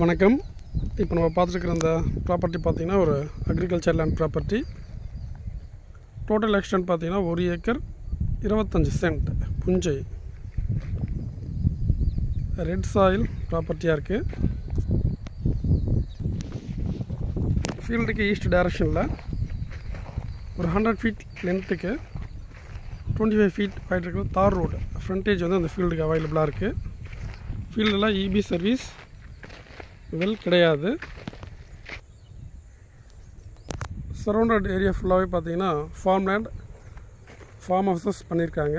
வணக்கம். இப்போ நம்ம பார்த்துருக்குற இந்த ப்ராப்பர்ட்டி பார்த்திங்கன்னா ஒரு agriculture land property. Total extend பார்த்திங்கன்னா 1 ஏக்கர் 25 சென்ட் புஞ்சை ரெட் சாயில் ப்ராப்பர்ட்டியாக இருக்குது. ஃபீல்டுக்கு ஈஸ்ட் டைரக்ஷனில் ஒரு 100 ஃபீட் லென்த்துக்கு 25 ஃபீட் போயிட்டு இருக்கிற தார் ரோடு ஃப்ரண்டேஜ் வந்து அந்த ஃபீல்டுக்கு அவைலபிளாக இருக்குது. ஃபீல்டெல்லாம் இபி சர்வீஸ் வெல் கிடையாது. சரௌண்டட் ஏரியா ஃபுல்லாகவே பார்த்தீங்கன்னா ஃபார்ம் லேண்ட், ஃபார்ம் ஹவுசஸ் பண்ணியிருக்காங்க.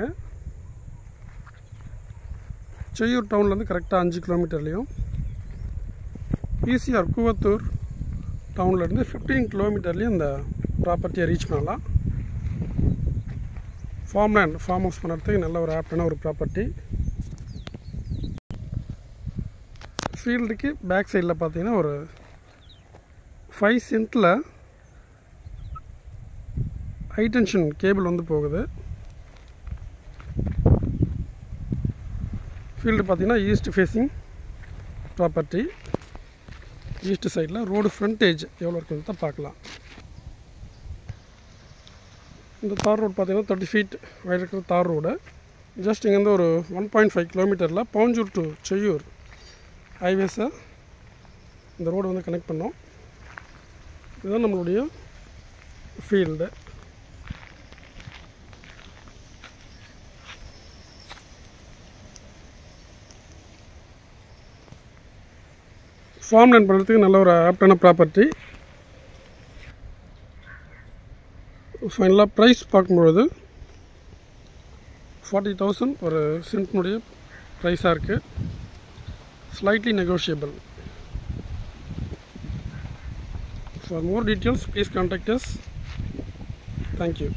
செய்யூர் டவுன்லேருந்து கரெக்டாக 5 கிலோமீட்டர்லேயும், பிசிஆர் கூவத்தூர் டவுன்லேருந்து 15 கிலோமீட்டர்லேயும் இந்த ப்ராப்பர்ட்டியை ரீச் பண்ணலாம். ஃபார்ம் லேண்ட், ஃபார்ம் ஹவுஸ் பண்ணுறதுக்கு நல்ல ஒரு ஆப்டான ஒரு ப்ராப்பர்ட்டி. ஃபீல்டுக்கு பேக் சைடில் பார்த்தீங்கன்னா ஒரு 5 சென்ட்டில் ஹை டென்ஷன் கேபிள் வந்து போகுது. ஃபீல்டு பார்த்தீங்கன்னா ஈஸ்ட் ஃபேஸிங் ப்ராப்பர்ட்டி. ஈஸ்ட் சைடில் ரோடு ஃப்ரண்டேஜ் எவ்வளோ இருக்குன்னு தான் பார்க்கலாம். இந்த தார் ரோடு பார்த்தீங்கன்னா 30 ஃபீட் வயது இருக்கிற தார் ரோடு. ஜஸ்ட் இங்கேருந்து ஒரு 1.5 கிலோமீட்டரில் பவுஞ்சூர் டு செய்யூர் ஹைவேஸை இந்த ரோடு வந்து கனெக்ட் பண்ணோம். இதுதான் நம்மளுடைய ஃபீல்டு. ஃபார்ம் லேண்ட் பண்ணுறதுக்கு நல்ல ஒரு ஆப்டான ப்ராப்பர்ட்டி. ஃபைனலாக ப்ரைஸ் பார்க்கும்பொழுது 40,000 ஒரு சென்ட்னுடைய ப்ரைஸாக இருக்குது. Slightly negotiable. For more details, please contact us. Thank you.